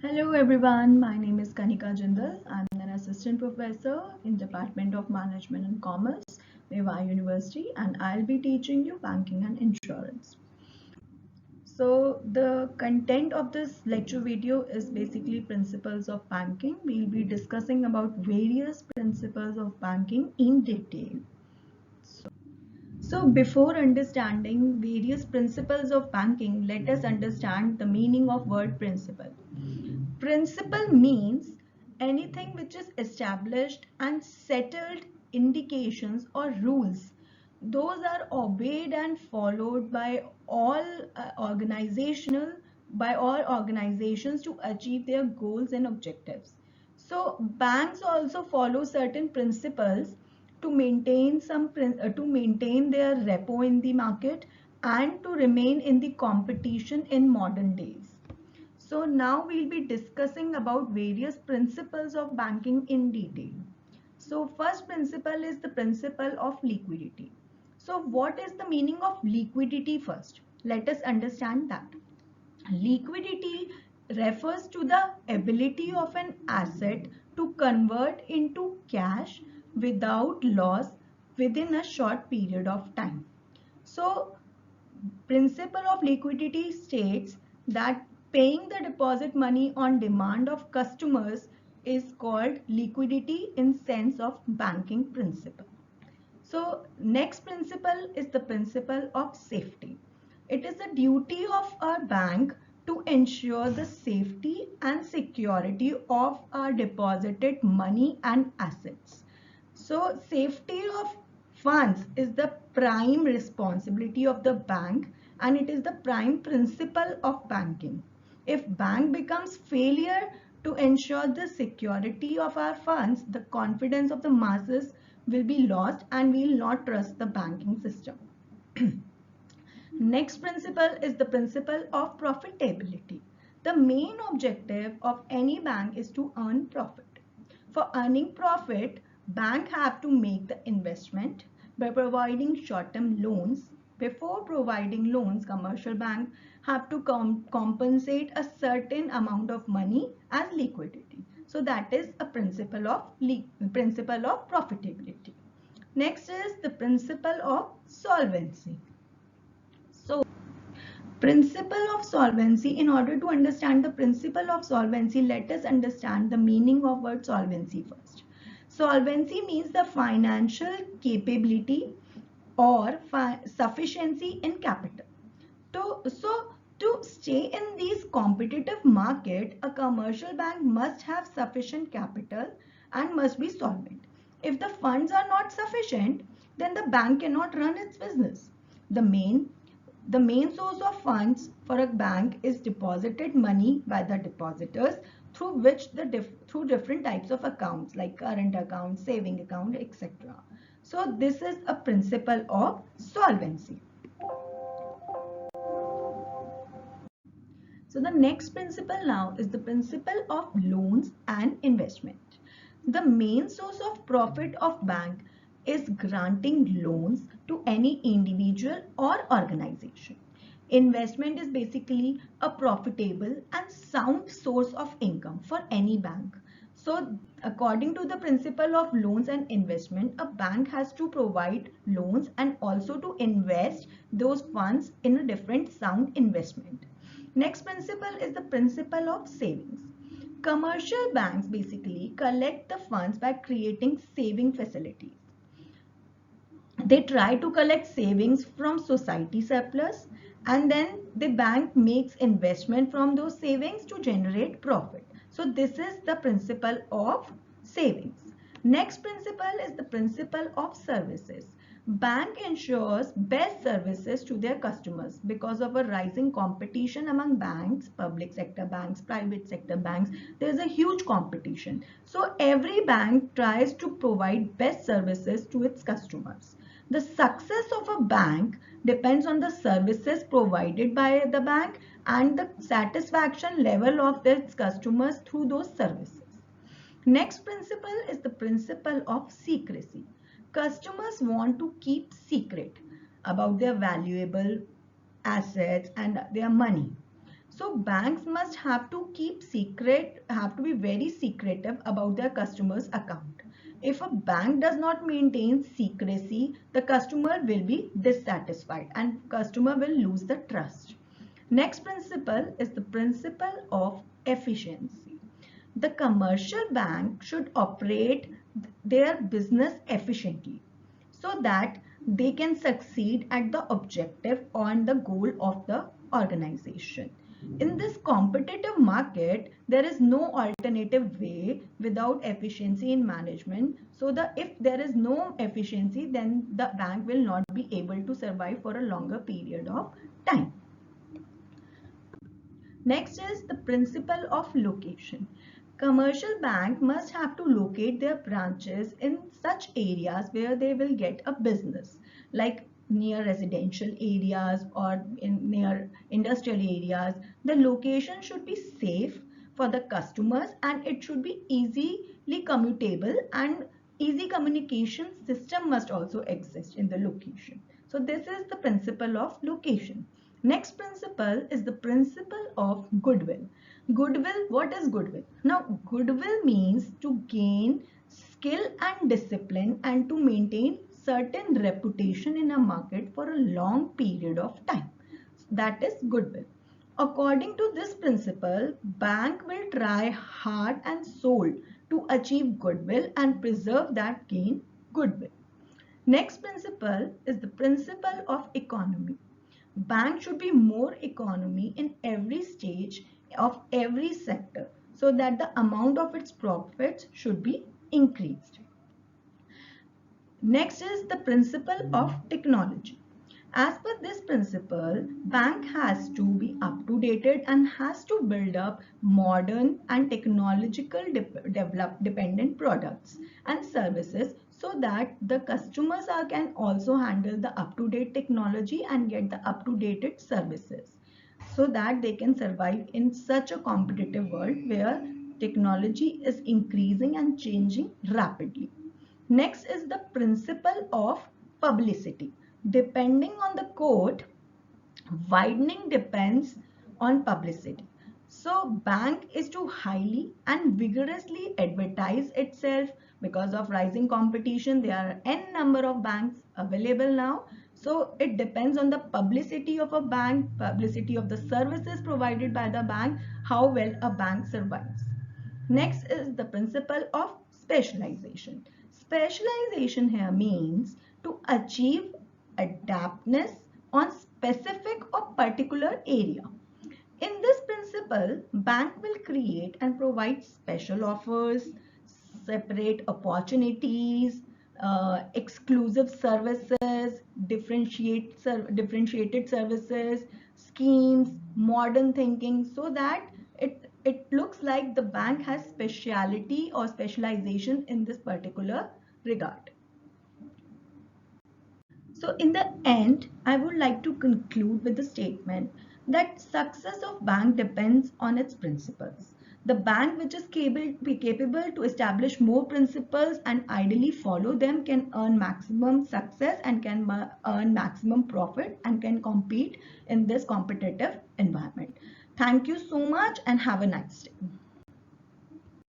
Hello everyone, my name is Kanika Jindal. I'm an assistant professor in Department of Management and Commerce, Mewar University, and I'll be teaching you banking and insurance. So the content of this lecture video is basically principles of banking. We'll be discussing about various principles of banking in detail. So before understanding various principles of banking, let us understand the meaning of word principle. Principle means anything which is established and settled indications or rules. Those are obeyed and followed by all organizations to achieve their goals and objectives. So banks also follow certain principles to maintain their repo in the market and to remain in the competition in modern days. So now we'll be discussing about various principles of banking in detail. So first principle is the principle of liquidity. So what is the meaning of liquidity first? Let us understand that. Liquidity refers to the ability of an asset to convert into cash without loss within a short period of time. So principle of liquidity states that paying the deposit money on demand of customers is called liquidity in sense of banking principle. So next principle is the principle of safety. It is the duty of our bank to ensure the safety and security of our deposited money and assets. So safety of funds is the prime responsibility of the bank and it is the prime principle of banking. If bank becomes failure to ensure the security of our funds, the confidence of the masses will be lost and we will not trust the banking system. Next principle is the principle of profitability. The main objective of any bank is to earn profit. For earning profit, bank have to make the investment by providing short-term loans. Before providing loans, commercial bank have to compensate a certain amount of money as liquidity. So that is a principle of profitability. Next is the principle of solvency. So principle of solvency, in order to understand the principle of solvency, let us understand the meaning of word solvency first. Solvency means the financial capability or sufficiency in capital. To stay in this competitive market, a commercial bank must have sufficient capital and must be solvent. If the funds are not sufficient, then the bank cannot run its business. The main the main source of funds for a bank is deposited money by the depositors through which through different types of accounts like current account, saving account, etc. So this is a principle of solvency. So the next principle now is the principle of loans and investment. The main source of profit of bank is granting loans to any individual or organization. Investment is basically a profitable and sound source of income for any bank. So according to the principle of loans and investment, a bank has to provide loans and also to invest those funds in a different sound investment. Next principle is the principle of savings. Commercial banks basically collect the funds by creating saving facilities. They try to collect savings from society surplus and then the bank makes investment from those savings to generate profit. So this is the principle of savings. Next principle is the principle of services. Bank ensures best services to their customers because of a rising competition among banks, public sector banks, private sector banks. There is a huge competition. So every bank tries to provide best services to its customers. The success of a bank depends on the services provided by the bank and the satisfaction level of its customers through those services. Next principle is the principle of secrecy. Customers want to keep secret about their valuable assets and their money. So banks must have to be very secretive about their customers' account. If a bank does not maintain secrecy, the customer will be dissatisfied and customer will lose the trust. Next principle is the principle of efficiency. The commercial bank should operate their business efficiently so that they can succeed at the objective or the goal of the organization. In this competitive market, there is no alternative way without efficiency in management. So if there is no efficiency, then the bank will not be able to survive for a longer period of time. Next is the principle of location. Commercial bank must have to locate their branches in such areas where they will get a business, like near residential areas or near industrial areas. The location should be safe for the customers and it should be easily commutable, and easy communication system must also exist in the location. So this is the principle of location. Next principle is the principle of goodwill. Goodwill, what is goodwill? Now, goodwill means to gain skill and discipline and to maintain certain reputation in a market for a long period of time. That is goodwill. According to this principle, bank will try hard and soul to achieve goodwill and preserve that gain goodwill. Next principle is the principle of economy. Bank should be more economy in every stage of every sector so that the amount of its profits should be increased. Next is the principle of technology. As per this principle, bank has to be up to date and has to build up modern and technological dependent products and services so that the customers can also handle the up to date technology and get the up to date services so that they can survive in such a competitive world where technology is increasing and changing rapidly. Next is the principle of publicity. Depending on the court, widening depends on publicity. So bank is to highly and vigorously advertise itself. Because of rising competition, there are n number of banks available now. So it depends on the publicity of a bank, publicity of the services provided by the bank, how well a bank survives. Next is the principle of specialization. Specialization here means to achieve adaptness on specific or particular area. In this principle, bank will create and provide special offers, separate opportunities, exclusive services, differentiated services, schemes, modern thinking, so that it looks like the bank has speciality or specialization in this particular regard. So in the end, I would like to conclude with the statement that success of bank depends on its principles. The bank which is capable to establish more principles and ideally follow them can earn maximum success and can earn maximum profit and can compete in this competitive environment. Thank you so much and have a nice day.